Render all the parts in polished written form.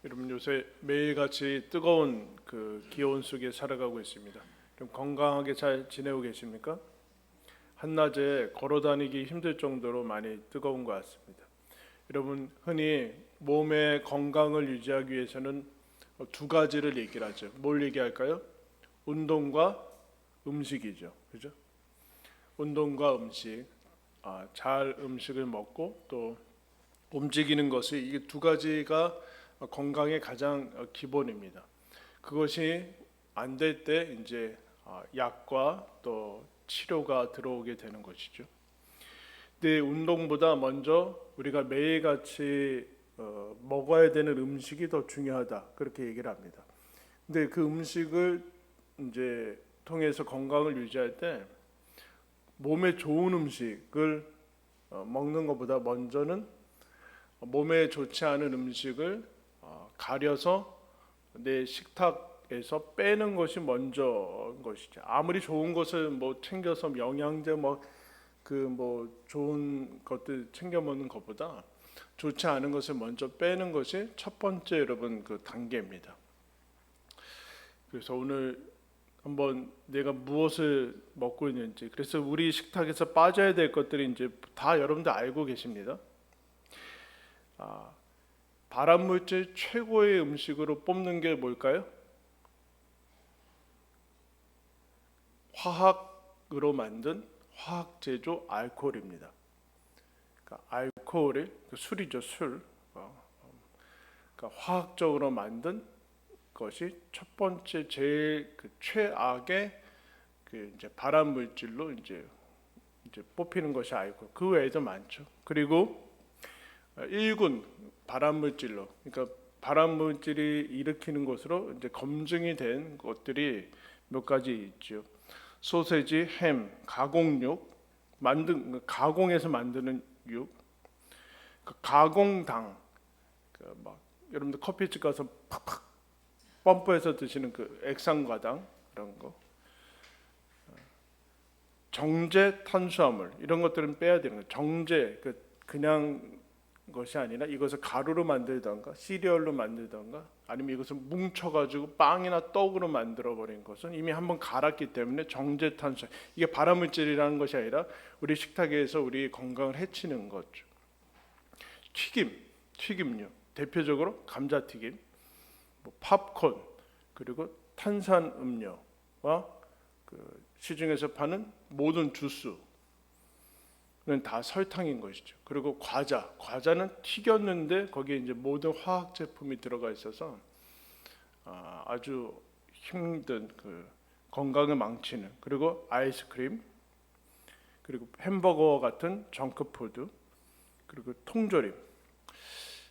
여러분 요새 매일같이 뜨거운 그 기온 속에 살아가고 있습니다. 좀 건강하게 잘 지내고 계십니까? 한낮에 걸어 다니기 힘들 정도로 많이 뜨거운 것 같습니다. 여러분 흔히 몸의 건강을 유지하기 위해서는 두 가지를 얘기를 하죠. 뭘 얘기할까요? 운동과 음식이죠. 그죠? 운동과 음식. 잘 음식을 먹고 또 움직이는 것이 이게 두 가지가 건강의 가장 기본입니다. 그것이 안 될 때 이제 약과 또 치료가 들어오게 되는 것이죠. 근데 운동보다 먼저 우리가 매일같이 먹어야 되는 음식이 더 중요하다 그렇게 얘기를 합니다. 근데 그 음식을 이제 통해서 건강을 유지할 때 몸에 좋은 음식을 먹는 것보다 먼저는 몸에 좋지 않은 음식을 가려서 내 식탁에서 빼는 것이 먼저인 것이죠. 아무리 좋은 것을 뭐 챙겨서 영양제 뭐 좋은 것들 챙겨 먹는 것보다 좋지 않은 것을 먼저 빼는 것이 첫 번째 여러분 그 단계입니다. 그래서 오늘 한번 내가 무엇을 먹고 있는지, 그래서 우리 식탁에서 빠져야 될 것들이 이제 다 여러분들 알고 계십니다. 발암물질 최고의 음식으로 뽑는 게 뭘까요? 화학으로 만든 화학 제조 알코올입니다. 그러니까 알코올이 술이죠, 술. 그러니까 화학적으로 만든 것이 첫 번째 제일 그 최악의 그 이제 발암물질로 이제 뽑히는 것이 알코올. 그 외에도 많죠. 그리고 1군 발암물질로, 그러니까 발암물질이 일으키는 것으로 이제 검증이 된 것들이 몇 가지 있죠. 소세지, 햄, 가공육, 가공해서 만드는 육, 가공당, 막 여러분들 커피집 가서 팍팍 펌프해서 드시는 그 액상과당 이런 거, 정제 탄수화물 이런 것들은 빼야 되는 거예요. 정제 그냥 것이 아니라 이것을 가루로 만들던가 시리얼로 만들던가 아니면 이것을 뭉쳐가지고 빵이나 떡으로 만들어 버린 것은 이미 한번 갈았기 때문에 정제탄수화물, 이게 발암물질이라는 것이 아니라 우리 식탁에서 우리 건강을 해치는 거죠. 튀김류 대표적으로 감자튀김, 뭐 팝콘, 그리고 탄산음료와 그 시중에서 파는 모든 주스 다 설탕인 것이죠. 그리고 과자는 튀겼는데 거기에 이제 모든 화학 제품이 들어가 있어서 아주 힘든 그 건강을 망치는, 그리고 아이스크림, 그리고 햄버거 같은 정크푸드, 그리고 통조림.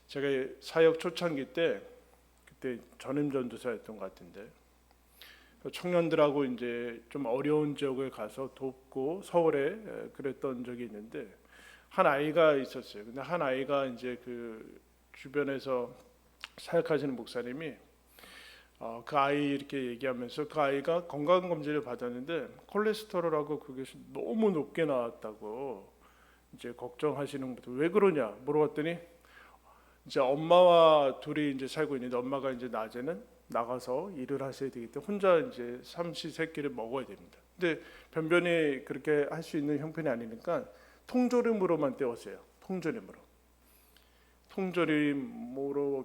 제가 사역 초창기 때 그때 전임 전도사였던 것 같은데 청년들하고 이제 좀 어려운 지역을 가서 돕고 서울에 그랬던 적이 있는데 한 아이가 있었어요. 근데 한 아이가 이제 그 주변에서 사역하시는 목사님이 그 아이 이렇게 얘기하면서 그 아이가 건강 검진을 받았는데 콜레스테롤하고 그게 너무 높게 나왔다고 이제 걱정하시는 분들, 왜 그러냐 물어봤더니 이제 엄마와 둘이 이제 살고 있는데 엄마가 이제 낮에는 나가서 일을 하셔야 되기 때문에 혼자 이제 삼시세끼를 먹어야 됩니다. 근데 변변히 그렇게 할 수 있는 형편이 아니니까 통조림으로만 때웠어요. 통조림으로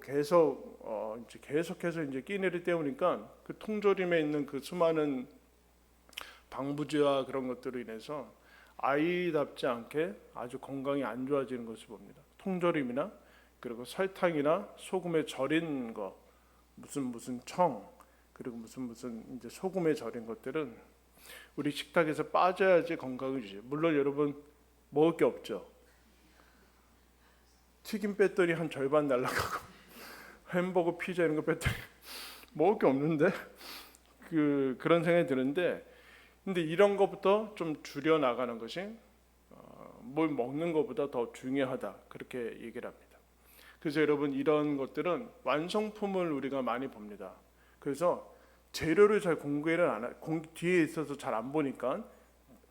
계속해서 이제 끼니를 때우니까 그 통조림에 있는 그 수많은 방부제와 그런 것들로 인해서 아이답지 않게 아주 건강이 안 좋아지는 것을 봅니다. 통조림이나 그리고 설탕이나 소금에 절인 거, 무슨 청, 그리고 무슨 이제 소금에 절인 것들은 우리 식탁에서 빠져야지 건강을 유지해요. 물론 여러분 먹을 게 없죠. 튀김 뺐더니 한 절반 날라가고 햄버거, 피자 이런 거 뺐더니 먹을 게 없는데 그런 생각이 드는데, 근데 이런 것부터 좀 줄여 나가는 것이 뭘 먹는 것보다 더 중요하다 그렇게 얘기를 합니다. 그래서 여러분 이런 것들은 완성품을 우리가 많이 봅니다. 그래서 재료를 잘 공개를 안 뒤에 있어서 잘 안 보니까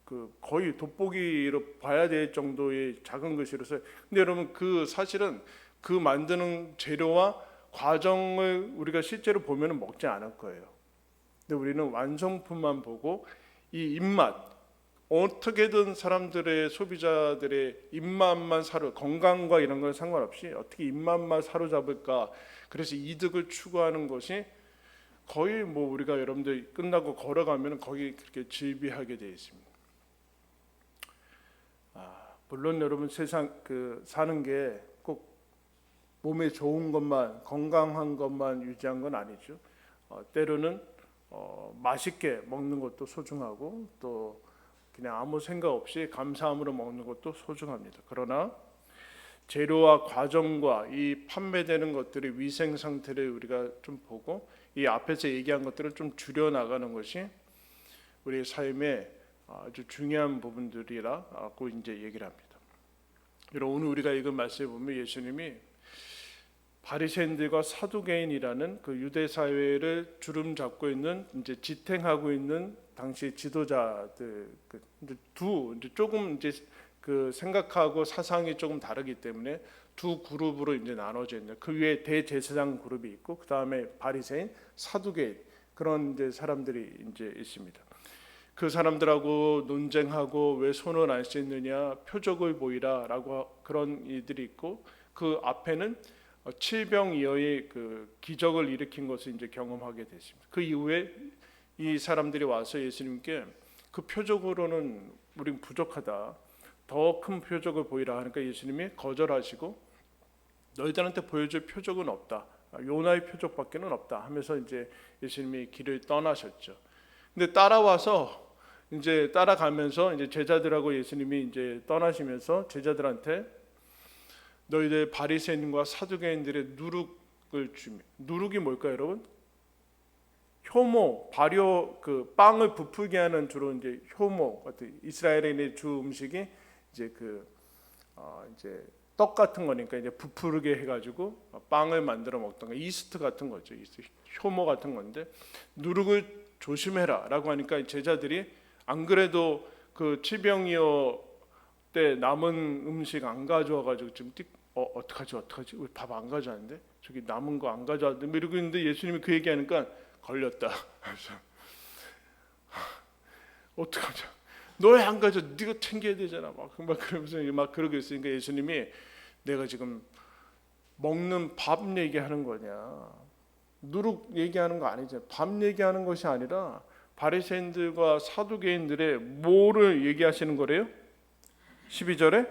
그 거의 돋보기로 봐야 될 정도의 작은 글씨로 써요. 근데 여러분 그 사실은 그 만드는 재료와 과정을 우리가 실제로 보면은 먹지 않을 거예요. 근데 우리는 완성품만 보고 이 입맛, 어떻게든 사람들의 소비자들의 입맛만 건강과 이런 건 상관없이 어떻게 입맛만 사로잡을까, 그래서 이득을 추구하는 것이 거의 뭐 우리가 여러분들 끝나고 걸어가면 거기 그렇게 질비하게 되어 있습니다. 물론 여러분 세상 사는 게 꼭 몸에 좋은 것만, 건강한 것만 유지한 건 아니죠. 때로는 맛있게 먹는 것도 소중하고 또 그냥 아무 생각 없이 감사함으로 먹는 것도 소중합니다. 그러나 재료와 과정과 이 판매되는 것들의 위생 상태를 우리가 좀 보고 이 앞에서 얘기한 것들을 좀 줄여 나가는 것이 우리의 삶의 아주 중요한 부분들이라고 이제 얘기를 합니다. 여러분, 오늘 우리가 읽은 말씀에 보면 예수님이 바리새인들과 사두개인이라는 그 유대 사회를 주름 잡고 있는 이제 지탱하고 있는 당시 지도자들 이제 조금 이제 그 생각하고 사상이 조금 다르기 때문에 두 그룹으로 이제 나눠져 있는, 그 위에 대제사장 그룹이 있고 그 다음에 바리새인, 사두개인, 그런 이제 사람들이 이제 있습니다. 그 사람들하고 논쟁하고 왜 손을 안 씻느냐, 표적을 보이라라고 그런 이들이 있고, 그 앞에는 칠병이어의 그 기적을 일으킨 것을 이제 경험하게 됐습니다. 그 이후에 이 사람들이 와서 예수님께 그 표적으로는 우린 부족하다, 더 큰 표적을 보이라 하니까 예수님이 거절하시고 너희들한테 보여줄 표적은 없다, 요나의 표적밖에는 없다 하면서 이제 예수님이 길을 떠나셨죠. 근데 따라와서 이제 따라가면서 이제 제자들하고 예수님이 이제 떠나시면서 제자들한테 너희들 바리새인과 사두개인들의 누룩을 주며, 누룩이 뭘까요, 여러분? 효모, 발효, 그 빵을 부풀게 하는 주로 이제 효모 같은 이스라엘의 주 음식이 이제 이제 떡 같은 거니까 이제 부풀게 해가지고 빵을 만들어 먹던 거, 이스트 같은 거죠. 효모 같은 건데 누룩을 조심해라라고 하니까 제자들이 안 그래도 그 칠병이어 때 남은 음식 안 가져와가지고 지금 어떡하지? 우리 밥 안 가져왔는데 저기 남은 거 안 가져왔는데 이러고 있는데 예수님이 그 얘기하니까 걸렸다. 그래서 어떡하자? 너 왜 안 가져? 네가 챙겨야 되잖아. 막 그러면서 막 그러고 있으니까 예수님이 내가 지금 먹는 밥 얘기하는 거냐? 누룩 얘기하는 거 아니죠. 밥 얘기하는 것이 아니라 바리새인들과 사두개인들의 뭐를 얘기하시는 거래요? 12절에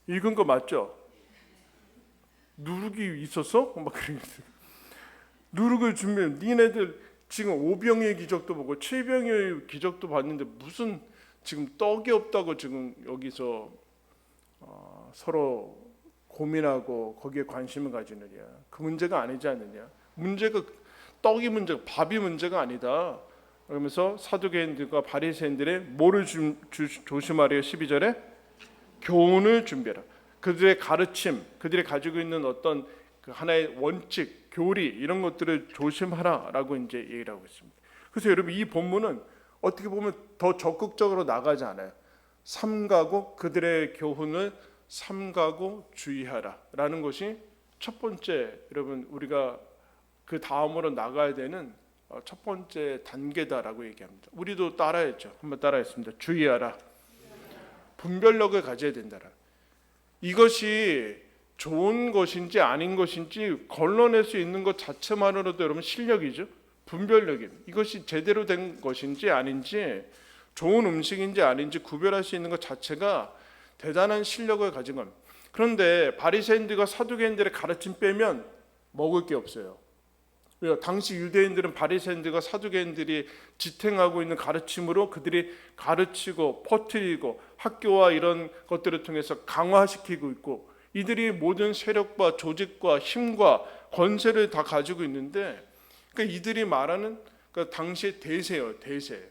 읽은 거 맞죠? 누룩이 있었어? 막 그러겠어요. 누룩을 주면 니네들 지금 오병의 기적도 보고 칠병의 기적도 봤는데 무슨 지금 떡이 없다고 지금 여기서 서로 고민하고 거기에 관심을 가지느냐? 그 문제가 아니지 않느냐? 문제가 떡이 문제가, 밥이 문제가 아니다. 그러면서 사두개인들과 바리새인들의 뭐를 조심하래요? 12절에 교훈을 준비해라. 그들의 가르침, 그들이 가지고 있는 어떤 그 하나의 원칙, 교리 이런 것들을 조심하라라고 이제 얘기를 하고 있습니다. 그래서 여러분 이 본문은 어떻게 보면 더 적극적으로 나가지 않아요. 삼가고 그들의 교훈을 삼가고 주의하라라는 것이 첫 번째 여러분 우리가 그 다음으로 나가야 되는 첫 번째 단계다라고 얘기합니다. 우리도 따라했죠. 한번 따라했습니다. 주의하라. 분별력을 가져야 된다라. 이것이 좋은 것인지 아닌 것인지 걸러낼 수 있는 것 자체만으로도 여러분 실력이죠. 분별력입니다. 이것이 제대로 된 것인지 아닌지, 좋은 음식인지 아닌지 구별할 수 있는 것 자체가 대단한 실력을 가진 겁니다. 그런데 바리새인들과 사두개인들의 가르침 빼면 먹을 게 없어요. 당시 유대인들은 바리새인들과 사두개인들이 지탱하고 있는 가르침으로 그들이 가르치고 퍼뜨리고 학교와 이런 것들을 통해서 강화시키고 있고, 이들이 모든 세력과 조직과 힘과 권세를 다 가지고 있는데, 그러니까 이들이 말하는 그 당시의 대세예요. 대세,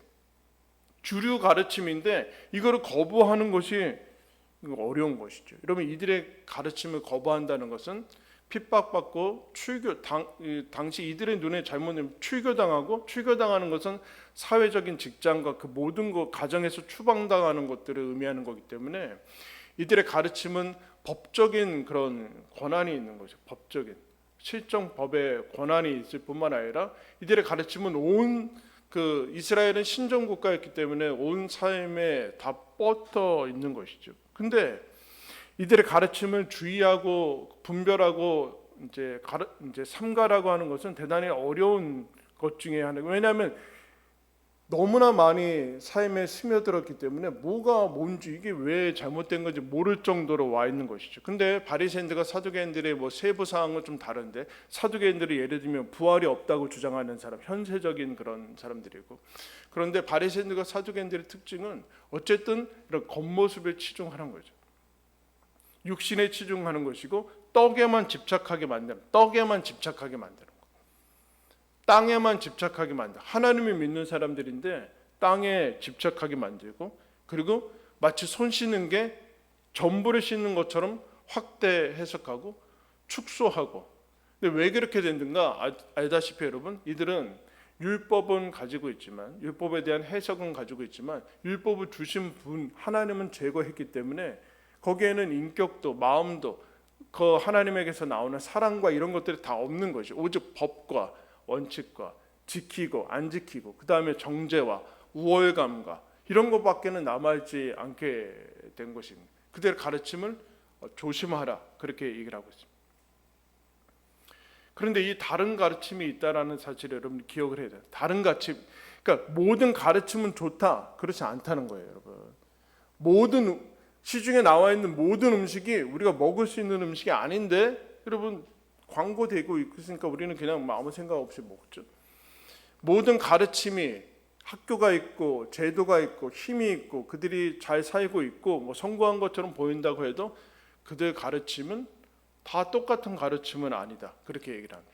주류 가르침인데 이거를 거부하는 것이 어려운 것이죠. 여러분 이들의 가르침을 거부한다는 것은 핍박받고 당시 이들의 눈에 잘못되면 출교당하고, 출교당하는 것은 사회적인 직장과 그 모든 것 가정에서 추방당하는 것들을 의미하는 거기 때문에 이들의 가르침은 법적인 그런 권한이 있는 거죠. 법적인 실정 법의 권한이 있을 뿐만 아니라 이들의 가르침은 온 그 이스라엘은 신정 국가였기 때문에 온 삶에 다 뻗어 있는 것이죠. 근데 이들의 가르침을 주의하고 분별하고 이제 삼가라고 하는 것은 대단히 어려운 것 중에 하나예요. 왜냐하면 너무나 많이 삶에 스며들었기 때문에 뭐가 뭔지 이게 왜 잘못된 건지 모를 정도로 와 있는 것이죠. 근데 바리새인들과 사두개인들의 뭐 세부 사항은 좀 다른데, 사두개인들이 예를 들면 부활이 없다고 주장하는 사람, 현세적인 그런 사람들이고, 그런데 바리새인들과 사두개인들의 특징은 어쨌든 이런 겉모습에 치중하는 거죠. 육신에 치중하는 것이고 떡에만 집착하게 만드는, 떡에만 집착하게 만드는 거. 땅에만 집착하게 만들. 하나님을 믿는 사람들인데 땅에 집착하게 만들고, 그리고 마치 손 씻는 게 전부를 씻는 것처럼 확대 해석하고 축소하고. 근데 왜 그렇게 됐는가 알다시피 여러분, 이들은 율법은 가지고 있지만, 율법에 대한 해석은 가지고 있지만 율법을 주신 분 하나님은 제거했기 때문에 거기에는 인격도 마음도 그 하나님에게서 나오는 사랑과 이런 것들이 다 없는 것이, 오직 법과 원칙과 지키고 안 지키고 그 다음에 정죄와 우월감과 이런 것밖에는 남아있지 않게 된 것입니다. 그들의 가르침을 조심하라 그렇게 얘기를 하고 있습니다. 그런데 이 다른 가르침이 있다라는 사실을 여러분 기억을 해야 돼요. 다른 가르침, 그러니까 모든 가르침은 좋다 그렇지 않다는 거예요, 여러분. 모든 시중에 나와 있는 모든 음식이 우리가 먹을 수 있는 음식이 아닌데 여러분 광고되고 있으니까 우리는 그냥 아무 생각 없이 먹죠. 모든 가르침이 학교가 있고 제도가 있고 힘이 있고 그들이 잘 살고 있고 뭐 성공한 것처럼 보인다고 해도 그들 가르침은 다 똑같은 가르침은 아니다 그렇게 얘기를 합니다.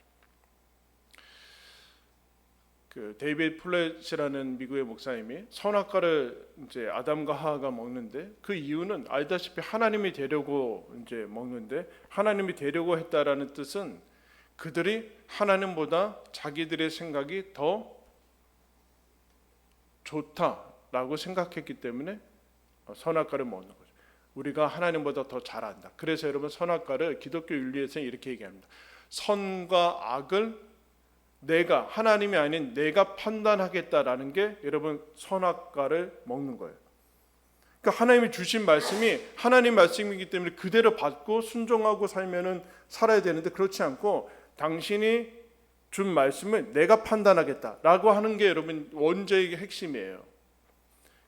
그 데이비드 플랫이라는 미국의 목사님이 선악과를 이제 아담과 하와가 먹는데 그 이유는 알다시피 하나님이 되려고 이제 먹는데, 하나님이 되려고 했다라는 뜻은 그들이 하나님보다 자기들의 생각이 더 좋다라고 생각했기 때문에 선악과를 먹는 거죠. 우리가 하나님보다 더 잘한다. 그래서 여러분 선악과를 기독교 윤리에서는 이렇게 얘기합니다. 선과 악을 내가, 하나님이 아닌 내가 판단하겠다라는 게 여러분 선악과를 먹는 거예요. 그러니까 하나님이 주신 말씀이 하나님 말씀이기 때문에 그대로 받고 순종하고 살면은 살아야 되는데, 그렇지 않고 당신이 준 말씀을 내가 판단하겠다라고 하는 게 여러분 원죄의 핵심이에요.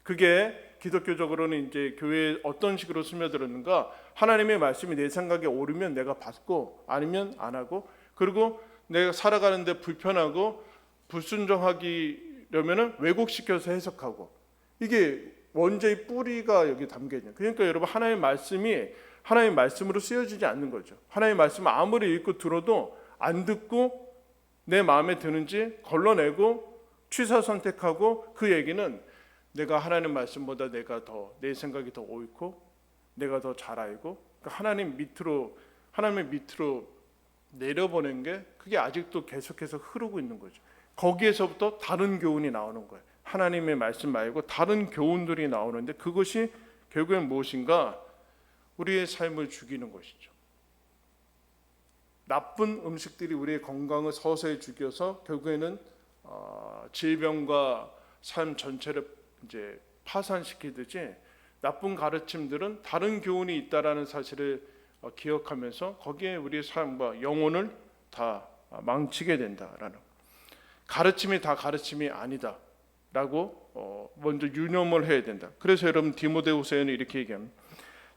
그게 기독교적으로는 이제 교회에 어떤 식으로 스며들었는가, 하나님의 말씀이 내 생각에 옳으면 내가 받고 아니면 안 하고, 그리고 내가 살아가는데 불편하고 불순종하기려면은 왜곡시켜서 해석하고, 이게 원죄의 뿌리가 여기 담겨 있는. 그러니까 여러분 하나님의 말씀이 하나님의 말씀으로 쓰여지지 않는 거죠. 하나님의 말씀을 아무리 읽고 들어도 안 듣고 내 마음에 드는지 걸러내고 취사 선택하고, 그 얘기는 내가 하나님 말씀보다 내가 더 내 생각이 더 옳고 내가 더 잘 알고, 그러니까 하나님의 밑으로 내려보낸 게 그게 아직도 계속해서 흐르고 있는 거죠. 거기에서부터 다른 교훈이 나오는 거예요. 하나님의 말씀 말고 다른 교훈들이 나오는데 그것이 결국엔 무엇인가? 우리의 삶을 죽이는 것이죠. 나쁜 음식들이 우리의 건강을 서서히 죽여서 결국에는 질병과 삶 전체를 이제 파산시키듯이 나쁜 가르침들은 다른 교훈이 있다라는 사실을 기억하면서 거기에 우리의 삶과 영혼을 다 망치게 된다라는, 가르침이 다 가르침이 아니다라고 먼저 유념을 해야 된다. 그래서 여러분 디모데후서에는 이렇게 얘기합니다.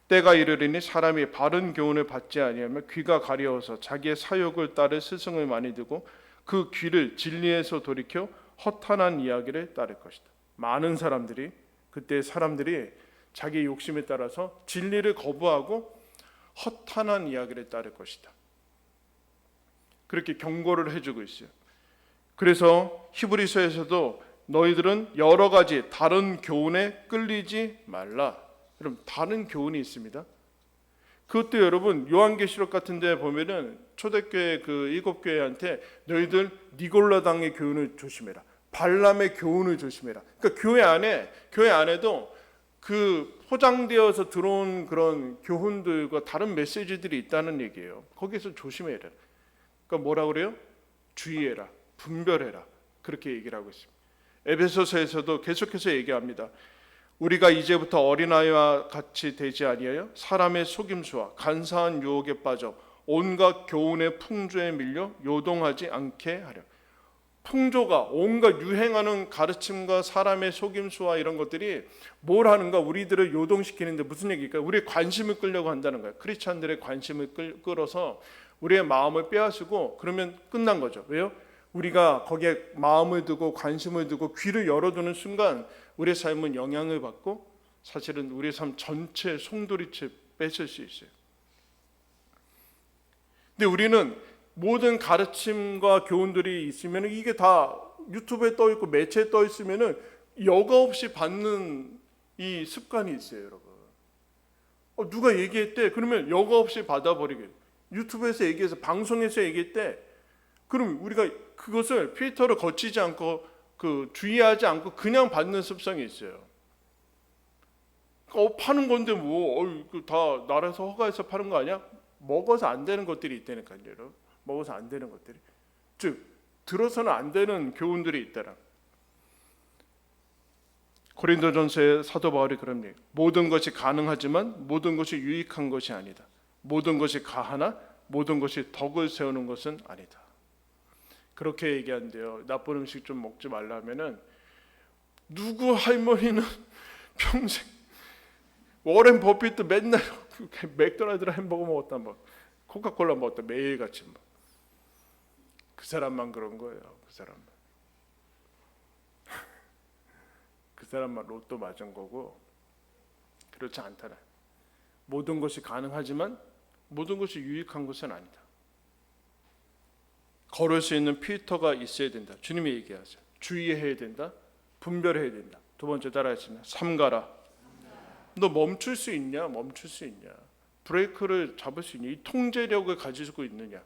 때가 이르리니 사람이 바른 교훈을 받지 아니하며 귀가 가려워서 자기의 사욕을 따를 스승을 많이 두고 그 귀를 진리에서 돌이켜 허탄한 이야기를 따를 것이다. 많은 사람들이, 그때 사람들이 자기의 욕심에 따라서 진리를 거부하고 허탄한 이야기를 따를 것이다. 그렇게 경고를 해주고 있어요. 그래서 히브리서에서도 너희들은 여러 가지 다른 교훈에 끌리지 말라. 여러분 다른 교훈이 있습니다. 그것도 여러분 요한계시록 같은 데 보면은 초대교회 그 7교회한테 너희들 니골라당의 교훈을 조심해라, 발람의 교훈을 조심해라. 그러니까 교회 안에도 그 포장되어서 들어온 그런 교훈들과 다른 메시지들이 있다는 얘기예요. 거기서 조심해야 돼. 그러니까 뭐라 그래요? 주의해라, 분별해라, 그렇게 얘기를 하고 있습니다. 에베소서에서도 계속해서 얘기합니다. 우리가 이제부터 어린아이와 같이 되지 아니하여 사람의 속임수와 간사한 유혹에 빠져 온갖 교훈의 풍조에 밀려 요동하지 않게 하려. 풍조가 온갖 유행하는 가르침과 사람의 속임수와 이런 것들이 뭘 하는가? 우리들을 요동시키는데 무슨 얘기일까요? 우리의 관심을 끌려고 한다는 거예요. 크리스찬들의 관심을 끌어서 우리의 마음을 빼앗고 그러면 끝난 거죠. 왜요? 우리가 거기에 마음을 두고 관심을 두고 귀를 열어두는 순간 우리의 삶은 영향을 받고 사실은 우리의 삶 전체 송두리째 뺏을 수 있어요. 근데 우리는 모든 가르침과 교훈들이 있으면 이게 다 유튜브에 떠 있고 매체에 떠 있으면은 여과 없이 받는 이 습관이 있어요, 여러분. 누가 얘기했대? 그러면 여과 없이 받아버리게. 유튜브에서 얘기해서 방송에서 얘기했대. 그럼 우리가 그것을 필터를 거치지 않고 주의하지 않고 그냥 받는 습성이 있어요. 파는 건데 다 나라에서 허가해서 파는 거 아니야? 먹어서 안 되는 것들이 있다니까요, 여러분. 먹어서 안 되는 것들이, 즉 들어서는 안 되는 교훈들이 있더라. 고린도전서의 사도 바울이 그런 얘기. 모든 것이 가능하지만 모든 것이 유익한 것이 아니다. 모든 것이 가하나 모든 것이 덕을 세우는 것은 아니다. 그렇게 얘기한대요. 나쁜 음식 좀 먹지 말라면은 누구 할머니는 평생 워렌 버핏도 맨날 맥도날드 햄버거 먹었다, 뭐 코카콜라 먹었다, 매일같이 뭐. 그 사람만 그런 거예요. 그 사람만 로또 맞은 거고 그렇지 않더라. 모든 것이 가능하지만 모든 것이 유익한 것은 아니다. 걸을 수 있는 필터가 있어야 된다. 주님이 얘기하세요. 주의해야 된다. 분별해야 된다. 두 번째 따라하시면 삼가라. 너 멈출 수 있냐? 브레이크를 잡을 수 있냐? 이 통제력을 가지고 있느냐?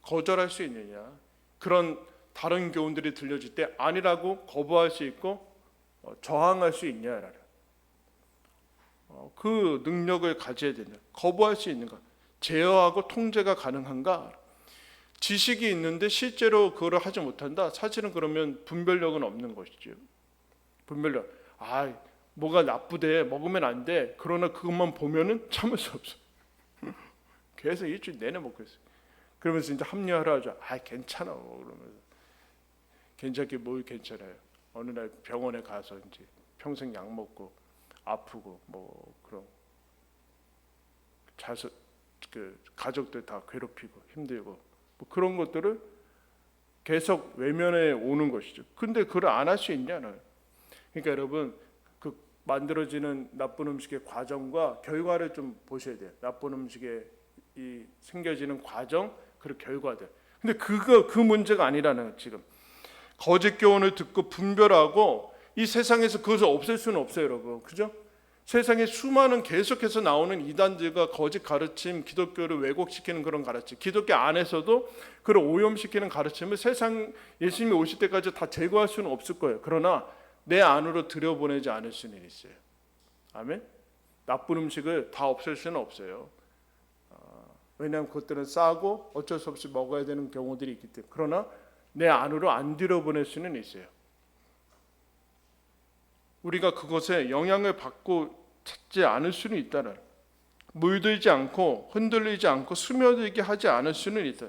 거절할 수 있느냐? 그런 다른 교훈들이 들려질 때 아니라고 거부할 수 있고 저항할 수 있냐라는 그 능력을 가져야 된다. 거부할 수 있는가? 제어하고 통제가 가능한가? 지식이 있는데 실제로 그걸 하지 못한다. 사실은 그러면 분별력은 없는 것이죠. 분별력. 뭐가 나쁘대, 먹으면 안 돼. 그러나 그것만 보면은 참을 수 없어. 계속 일주일 내내 먹고 있어요. 그러면서 이제 합리화를 하죠. 괜찮아. 그러면서 괜찮게 뭘 괜찮아요. 어느 날 병원에 가서 이제 평생 약 먹고 아프고 뭐 그런 가족들 다 괴롭히고 힘들고 뭐 그런 것들을 계속 외면해 오는 것이죠. 근데 그걸 안 할 수 있냐는. 그러니까 여러분 그 만들어지는 나쁜 음식의 과정과 결과를 좀 보셔야 돼요. 나쁜 음식의 이 생겨지는 과정 그리고 결과들. 근데 그 문제가 아니라는 거예요, 지금. 거짓 교훈을 듣고 분별하고 이 세상에서 그것을 없앨 수는 없어요, 여러분. 그죠? 세상에 수많은 계속해서 나오는 이단들과 거짓 가르침, 기독교를 왜곡시키는 그런 가르침, 기독교 안에서도 그걸 오염시키는 가르침을 세상 예수님이 오실 때까지 다 제거할 수는 없을 거예요. 그러나 내 안으로 들여보내지 않을 수는 있어요. 아멘? 나쁜 음식을 다 없앨 수는 없어요. 왜냐하면 그것들은 싸고 어쩔 수 없이 먹어야 되는 경우들이 있기 때문에. 그러나 내 안으로 안 들여보낼 수는 있어요. 우리가 그것에 영향을 받고 찾지 않을 수는 있다는, 물들지 않고 흔들리지 않고 스며들게 하지 않을 수는 있다.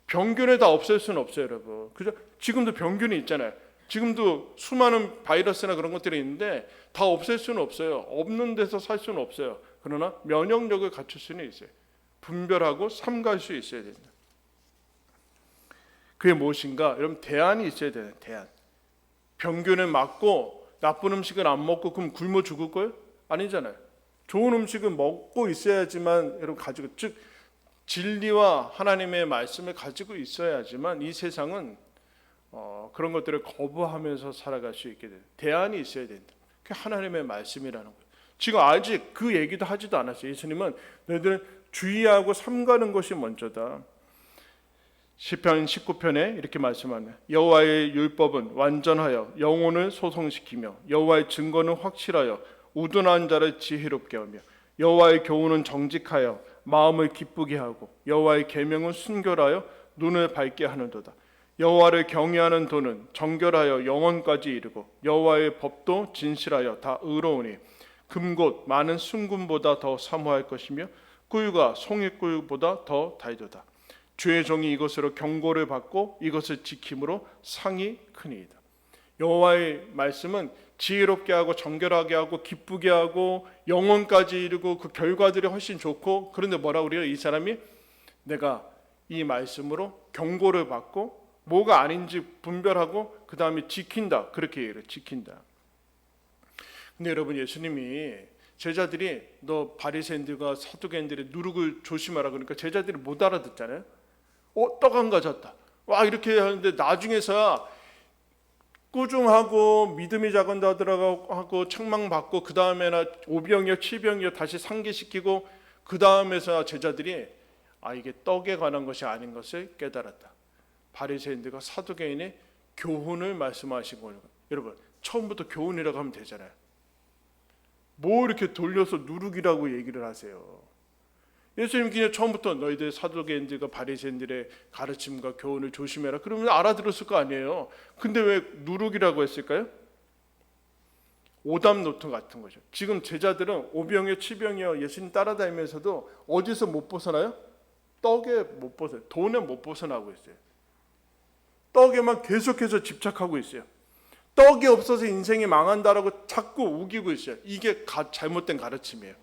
병균을 다 없앨 수는 없어요, 여러분. 그죠? 지금도 병균이 있잖아요. 지금도 수많은 바이러스나 그런 것들이 있는데 다 없앨 수는 없어요. 없는 데서 살 수는 없어요. 그러나 면역력을 갖출 수는 있어요. 분별하고 삼가할 수 있어야 된다. 그게 무엇인가? 여러분 대안이 있어야 돼요. 대안. 병균을 막고 나쁜 음식을 안 먹고 그럼 굶어 죽을 거예요? 아니잖아요. 좋은 음식을 먹고 있어야지만 여러분 가지고, 즉 진리와 하나님의 말씀을 가지고 있어야지만 이 세상은 그런 것들을 거부하면서 살아갈 수 있게 돼요. 대안이 있어야 된다. 그게 하나님의 말씀이라는 거예요. 지금 아직 그 얘기도 하지도 않았어요. 예수님은 너희들은 주의하고 삼가는 것이 먼저다. 시편 19편에 이렇게 말씀합니다. 여호와의 율법은 완전하여 영혼을 소성시키며 여호와의 증거는 확실하여 우둔한 자를 지혜롭게 하며 여호와의 교훈은 정직하여 마음을 기쁘게 하고 여호와의 계명은 순결하여 눈을 밝게 하는도다. 여호와를 경외하는 도는 정결하여 영원까지 이르고 여호와의 법도 진실하여 다 의로우니 금곧 많은 순금보다 더 사모할 것이며 꿀과 송이꿀보다 더 달도다. 주의 종이 이것으로 경고를 받고 이것을 지킴으로 상이 크니이다. 여호와의 말씀은 지혜롭게 하고 정결하게 하고 기쁘게 하고 영원까지 이르고 그 결과들이 훨씬 좋고, 그런데 뭐라고 그래요? 이 사람이 내가 이 말씀으로 경고를 받고 뭐가 아닌지 분별하고 그 다음에 지킨다, 그렇게 얘기해요. 지킨다. 근데 여러분, 예수님이 제자들이 너 바리새인들과 사두개인들의 누룩을 조심하라 그러니까 제자들이 못 알아듣잖아요. 떡 안 가졌다 와 이렇게 하는데 나중에서야 꾸중하고 믿음이 작은다 하고 책망받고 그 다음에나 5병이요 7병이요 다시 상기시키고 그 다음에서야 제자들이 이게 떡에 관한 것이 아닌 것을 깨달았다. 바리새인들과 사두개인의 교훈을 말씀하신 거예요. 여러분, 처음부터 교훈이라고 하면 되잖아요. 뭐 이렇게 돌려서 누룩이라고 얘기를 하세요. 예수님 그냥 처음부터 너희들 사두개인들과 바리새인들의 가르침과 교훈을 조심해라 그러면 알아들었을 거 아니에요. 근데 왜 누룩이라고 했을까요? 오답노트 같은 거죠. 지금 제자들은 5병이요 7병이요 예수님 따라다니면서도 어디서 못 벗어나요? 떡에 못 벗어요. 돈에 못 벗어나고 있어요. 떡에만 계속해서 집착하고 있어요. 떡이 없어서 인생이 망한다라고 자꾸 우기고 있어요. 이게 잘못된 가르침이에요.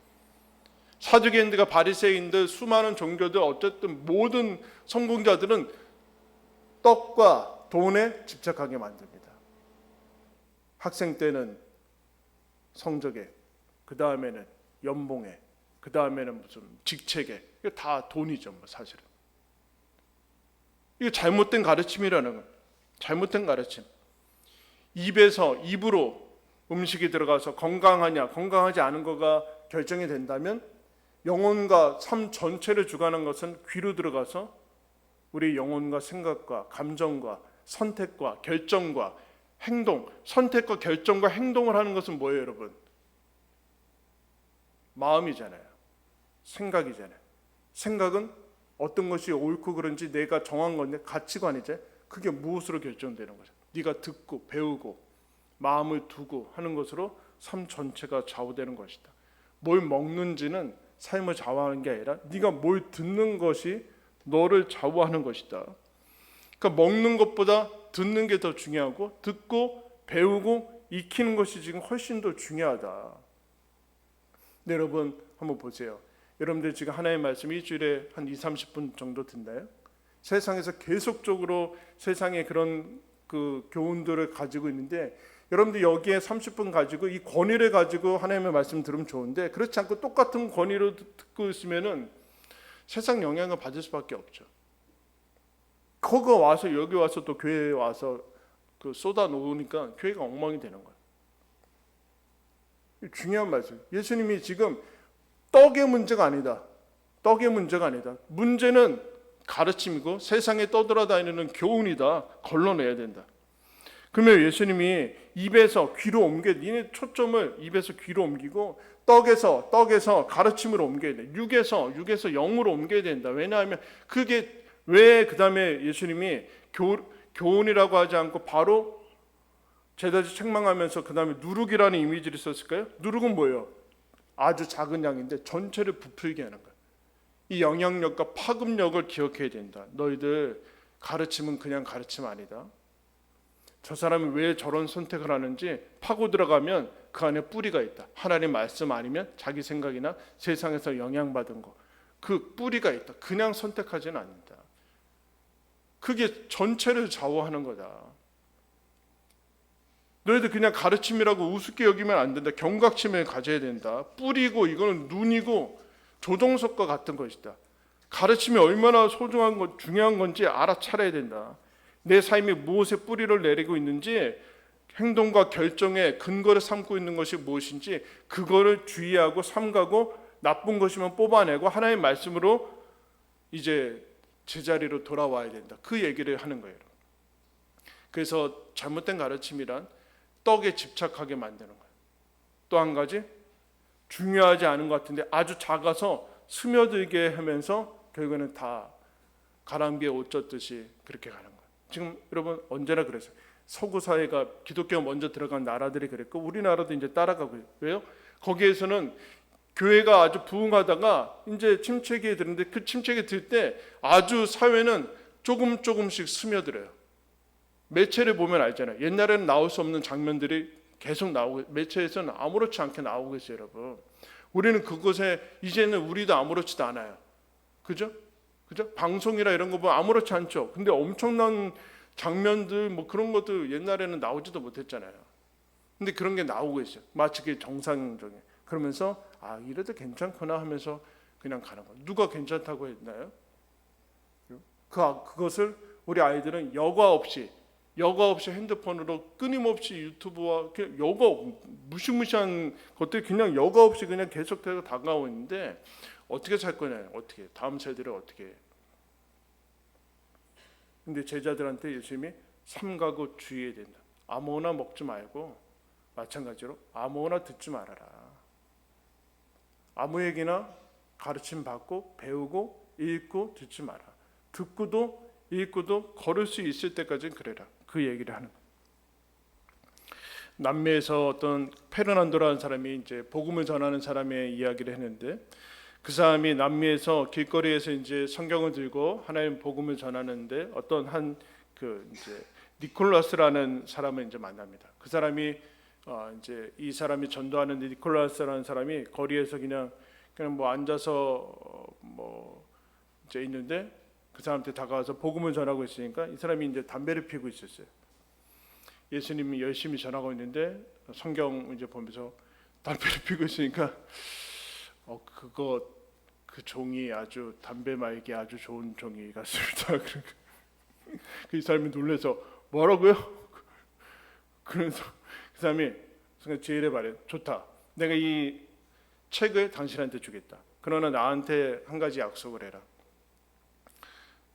사두개인들과 바리새인들, 수많은 종교들, 어쨌든 모든 성공자들은 떡과 돈에 집착하게 만듭니다. 학생 때는 성적에, 그 다음에는 연봉에, 그 다음에는 무슨 직책에, 이게 다 돈이죠, 사실은. 이게 잘못된 가르침이라는 거예요. 잘못된 가르침. 입으로 음식이 들어가서 건강하냐, 건강하지 않은 거가 결정이 된다면 영혼과 삶 전체를 주관하는 것은 귀로 들어가서 우리 영혼과 생각과 감정과 선택과 결정과 행동, 선택과 결정과 행동을 하는 것은 뭐예요, 여러분? 마음이잖아요. 생각이잖아요. 생각은 어떤 것이 옳고 그른지 내가 정한 건데 가치관이죠. 그게 무엇으로 결정되는 거죠? 네가 듣고 배우고 마음을 두고 하는 것으로 삶 전체가 좌우되는 것이다. 뭘 먹는지는 삶을 좌우하는 게 아니라 네가 뭘 듣는 것이 너를 좌우하는 것이다. 그러니까 먹는 것보다 듣는 게 더 중요하고 듣고 배우고 익히는 것이 지금 훨씬 더 중요하다. 네, 여러분 한번 보세요. 여러분들 지금 하나님의 말씀 일주일에 한 20-30분 정도 듣나요? 세상에서 계속적으로 세상에 그런 그 교훈들을 가지고 있는데 여러분들 여기에 30분 가지고 이 권위를 가지고 하나님의 말씀 들으면 좋은데 그렇지 않고 똑같은 권위로 듣고 있으면은 세상 영향을 받을 수밖에 없죠. 거기 와서 여기 와서 또 교회에 와서 그 쏟아 놓으니까 교회가 엉망이 되는 거예요. 중요한 말씀. 예수님이 지금 떡의 문제가 아니다. 떡의 문제가 아니다. 문제는 가르침이고 세상에 떠돌아다니는 교훈이다. 걸러내야 된다. 그러면 예수님이 입에서 귀로 니네 초점을 입에서 귀로 옮기고 떡에서 가르침으로 옮겨야 돼. 육에서 영으로 옮겨야 된다. 왜냐하면 그게 왜 그 다음에 예수님이 교훈이라고 하지 않고 바로 제자들 책망하면서 그 다음에 누룩이라는 이미지를 썼을까요? 누룩은 뭐예요? 아주 작은 양인데 전체를 부풀게 하는 거예요. 이 영향력과 파급력을 기억해야 된다. 너희들 가르침은 그냥 가르침 아니다. 저 사람이 왜 저런 선택을 하는지 파고 들어가면 그 안에 뿌리가 있다. 하나님 말씀 아니면 자기 생각이나 세상에서 영향받은 거, 그 뿌리가 있다. 그냥 선택하지는 않는다. 그게 전체를 좌우하는 거다. 너희들 그냥 가르침이라고 우습게 여기면 안 된다. 경각심을 가져야 된다. 뿌리고 이거는 눈이고 조종석과 같은 것이다. 가르침이 얼마나 중요한 건지 알아차려야 된다. 내 삶이 무엇에 뿌리를 내리고 있는지, 행동과 결정의 근거를 삼고 있는 것이 무엇인지 그거를 주의하고 삼가고 나쁜 것이면 뽑아내고 하나님의 말씀으로 이제 제자리로 돌아와야 된다. 그 얘기를 하는 거예요. 그래서 잘못된 가르침이란 떡에 집착하게 만드는 거예요. 또 한 가지 중요하지 않은 것 같은데 아주 작아서 스며들게 하면서 결국에는 다 가랑비에 옷 젖듯이 그렇게 가는 거예요. 지금 여러분 언제나 그랬어요. 서구 사회가 기독교가 먼저 들어간 나라들이 그랬고 우리나라도 이제 따라가고 있어요. 왜요? 거기에서는 교회가 아주 부흥하다가 이제 침체기에 드는데 그 침체기에 들 때 아주 사회는 조금씩 스며들어요. 매체를 보면 알잖아요. 옛날에는 나올 수 없는 장면들이 계속 나오고 매체에서는 아무렇지 않게 나오고 있어요, 여러분. 우리는 그곳에 이제는 우리도 아무렇지도 않아요. 그죠? 그죠? 방송이라 이런 거 보면 아무렇지 않죠. 근데 엄청난 장면들 뭐 그런 것도 옛날에는 나오지도 못했잖아요. 근데 그런 게 나오고 있어요. 마치 그게 정상적인. 그러면서 아 이래도 괜찮구나 하면서 그냥 가는 거예요. 누가 괜찮다고 했나요? 그것을 우리 아이들은 여과 없이 핸드폰으로 끊임없이 유튜브와 무시무시한 것들이 그냥 여과 없이 그냥 계속해서 다가오는데 어떻게 살 거냐? 어떻게 다음 세대를 어떻게 해? 근데 제자들한테 예수님이 삼가고 주의해야 된다. 아무거나 먹지 말고 마찬가지로 아무거나 듣지 말아라. 아무 얘기나 가르침 받고 배우고 읽고 듣지 마라. 듣고도 읽고도 걸을 수 있을 때까지는 그래라. 그 얘기를 하는 거예요. 남미에서 어떤 페르난도라는 사람이 이제 복음을 전하는 사람의 이야기를 했는데 그 사람이 남미에서 길거리에서 이제 성경을 들고 하나님 복음을 전하는데 어떤 한 그 이제 니콜라스라는 사람을 이제 만납니다. 그 사람이 이제 이 사람이 전도하는 니콜라스라는 사람이 거리에서 그냥 뭐 앉아서 뭐 이제 있는데 그 사람한테 다가와서 복음을 전하고 있으니까 이 사람이 이제 담배를 피우고 있었어요. 예수님이 열심히 전하고 있는데 성경 이제 보면서 담배를 피우고 있으니까 그 종이 아주 담배 말기 아주 좋은 종이 같습니다. 그 사람이 놀라서 뭐라고요? 그래서 그 사람이 제일에 말해 좋다. 내가 이 책을 당신한테 주겠다. 그러나 나한테 한 가지 약속을 해라.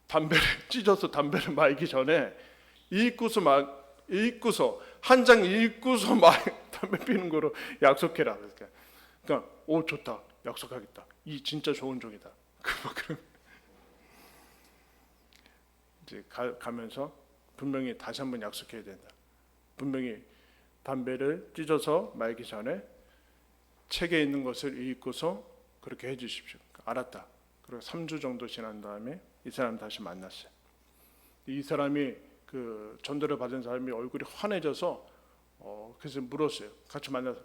담배를 찢어서 담배를 말기 전에 읽고서 한 장 읽고서 담배 피는 거로 약속해라. 그러니까 오 좋다. 약속하겠다. 이 진짜 좋은 종이다. 그럼 이제 가면서 분명히 다시 한번 약속해야 된다. 분명히 담배를 찢어서 말기 전에 책에 있는 것을 읽고서 그렇게 해주십시오. 알았다. 그리고 3주 정도 지난 다음에 이 사람 다시 만났어요. 이 사람이 그 전도를 받은 사람이 얼굴이 환해져서 그래서 물었어요. 같이 만나서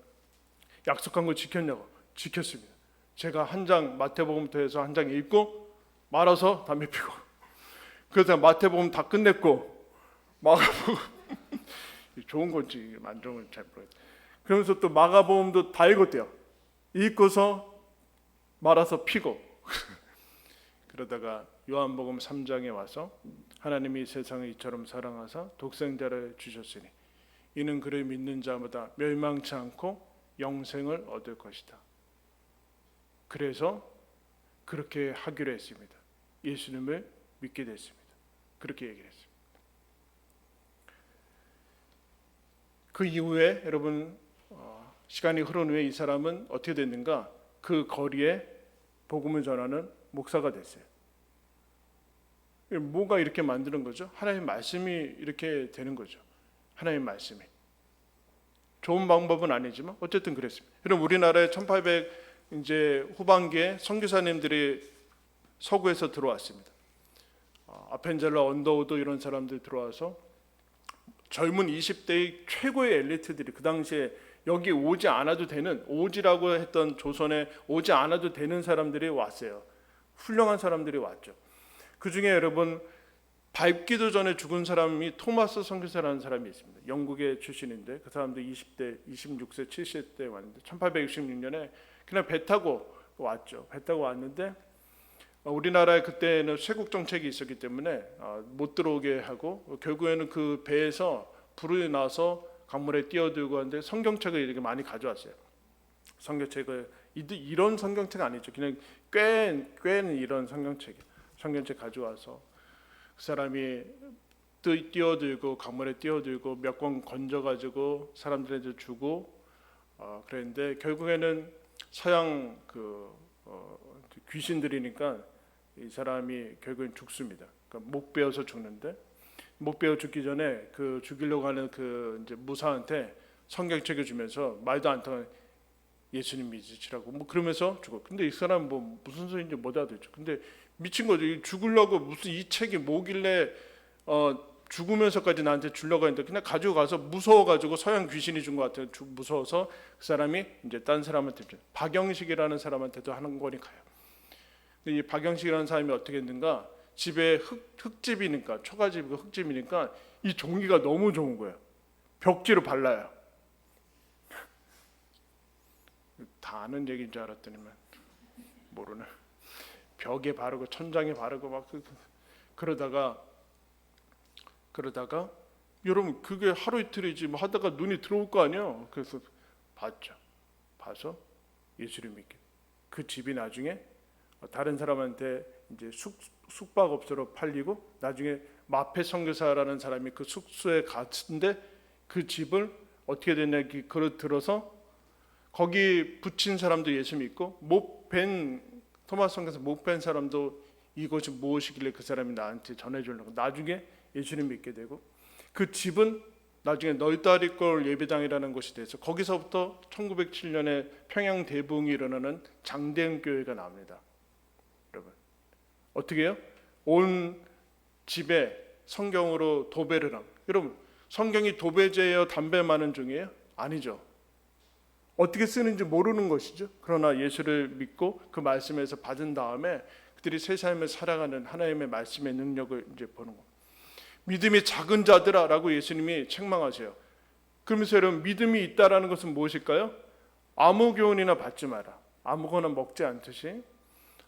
약속한 거 지켰냐고. 지켰습니다. 제가 한 장 마태복음부터 한 장 읽고 말아서 담배 피고 그래서 마태복음 다 끝냈고 마가복음 좋은 건지 안 좋은 건지 잘 모르겠어요. 그러면서 또 마가복음도 다 읽었대요. 읽고서 말아서 피고 그러다가 요한복음 3장에 와서 하나님이 세상을 이처럼 사랑하사 독생자를 주셨으니 이는 그를 믿는 자마다 멸망치 않고 영생을 얻을 것이다. 그래서 그렇게 하기로 했습니다. 예수님을 믿게 됐습니다. 그렇게 얘기했습니다. 그 이후에 여러분 시간이 흐른 후에 이 사람은 어떻게 됐는가? 그 거리에 복음을 전하는 목사가 됐어요. 뭐가 이렇게 만드는 거죠? 하나님의 말씀이 이렇게 되는 거죠. 하나님의 말씀이. 좋은 방법은 아니지만 어쨌든 그랬습니다. 그럼 우리나라에 1800 이제 후반기에 선교사님들이 서구에서 들어왔습니다. 아펜젤러, 언더우드 이런 사람들이 들어와서 젊은 20대의 최고의 엘리트들이 그 당시에 여기 오지 않아도 되는 오지라고 했던 조선에 오지 않아도 되는 사람들이 왔어요. 훌륭한 사람들이 왔죠. 그 중에 여러분 밟기도 전에 죽은 사람이 토마스 선교사라는 사람이 있습니다. 영국의 출신인데 그 사람도 20대, 26세, 70대 왔는데 1866년에 그냥 배 타고 왔죠. 배 타고 왔는데 우리나라에 그때는 쇄국 정책이 있었기 때문에 못 들어오게 하고 결국에는 그 배에서 불이 나서 강물에 뛰어들고 하는데 성경책을 이렇게 많이 가져왔어요. 성경책을 이런 성경책 아니죠. 그냥 꿰는 이런 성경책 가져와서 그 사람이 뛰어들고 강물에 뛰어들고 몇 권 건져가지고 사람들한테 주고 그랬는데 결국에는 서양 귀신들이니까 이 사람이 결국엔 죽습니다. 그러니까 목 베어서 죽는데, 목 베어 죽기 전에 그 죽이려고 하는 그 이제 무사한테 성경책을 주면서 말도 안 통한 예수님 믿으시라고 뭐 그러면서 죽어. 근데 이 사람 뭐 무슨 소리인지 못 알아듣죠. 근데 미친 거죠. 죽으려고 무슨 이 책이 뭐길래 죽으면서까지 나한테 주려고 했는데 그냥 가지고 가서 무서워가지고 서양 귀신이 준 것 같아요. 무서워서 그 사람이 이제 딴 사람한테 줘. 박영식이라는 사람한테도 하는 거니 가요. 이 박영식이라는 사람이 어떻게 했는가? 집에 흙집이니까 초가집이고 흙집이니까 이 종이가 너무 좋은 거예요. 벽지로 발라요. 다 아는 얘기인 줄 알았더니만 모르네. 벽에 바르고 천장에 바르고 막 그러다가 여러분 그게 하루 이틀이지 뭐 하다가 눈이 들어올 거 아니에요. 그래서 봤죠. 봐서 예수를 믿게. 그 집이 나중에 다른 사람한테 이제 숙박업소로 팔리고 나중에 마페 선교사라는 사람이 그 숙소에 갔는데 그 집을 어떻게 됐냐 그걸 들어서 거기 붙인 사람도 예수 믿고 못 뵌 토마스 선교사 못 뵌 사람도 이것이 무엇이길래 그 사람이 나한테 전해주려고 나중에 예수를 믿게 되고 그 집은 나중에 널다리골 예배당이라는 곳이 돼서 거기서부터 1907년에 평양 대붕이 일어나는 장대응 교회가 나옵니다. 여러분 어떻게 해요? 온 집에 성경으로 도배를 함. 여러분 성경이 도배제예요? 담배 마는 중이에요? 아니죠. 어떻게 쓰는지 모르는 것이죠. 그러나 예수를 믿고 그 말씀에서 받은 다음에 그들이 새 삶을 살아가는 하나님의 말씀의 능력을 이제 보는 겁니다. 믿음이 작은 자들아라고 예수님이 책망하세요. 그러면서 여러분 믿음이 있다라는 것은 무엇일까요? 아무 교훈이나 받지 마라. 아무거나 먹지 않듯이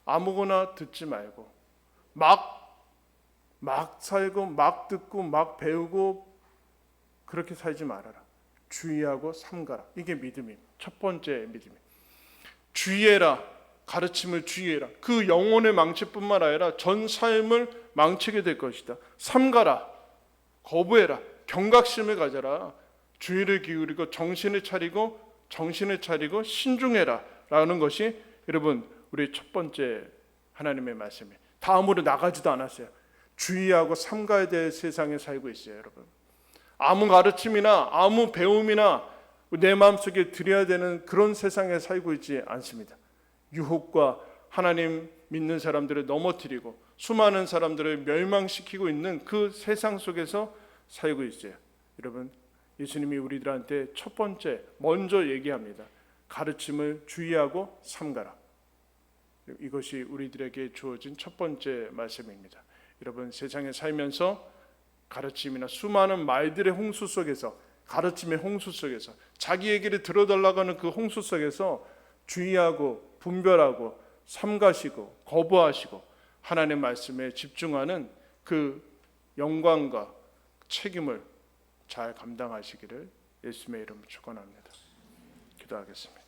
아무거나 듣지 말고 막 살고 막 듣고 막 배우고 그렇게 살지 말아라. 주의하고 삼가라. 이게 믿음입니다. 첫 번째 믿음이 주의해라. 가르침을 주의해라. 그 영혼의 망치뿐만 아니라 전 삶을 망치게 될 것이다. 삼가라. 거부해라. 경각심을 가져라. 주의를 기울이고 정신을 차리고 신중해라 라는 것이 여러분 우리 첫 번째 하나님의 말씀이에요. 다음으로 나가지도 않았어요. 주의하고 삼가야 될 세상에 살고 있어요. 여러분 아무 가르침이나 아무 배움이나 내 마음속에 들여야 되는 그런 세상에 살고 있지 않습니다. 유혹과 하나님 믿는 사람들을 넘어뜨리고 수많은 사람들을 멸망시키고 있는 그 세상 속에서 살고 있어요. 여러분 예수님이 우리들한테 첫 번째 먼저 얘기합니다. 가르침을 주의하고 삼가라. 이것이 우리들에게 주어진 첫 번째 말씀입니다. 여러분 세상에 살면서 가르침이나 수많은 말들의 홍수 속에서 가르침의 홍수 속에서 자기 얘기를 들어달라고 하는 그 홍수 속에서 주의하고 분별하고 삼가시고 거부하시고 하나님의 말씀에 집중하는 그 영광과 책임을 잘 감당하시기를 예수님의 이름으로 축원합니다. 기도하겠습니다.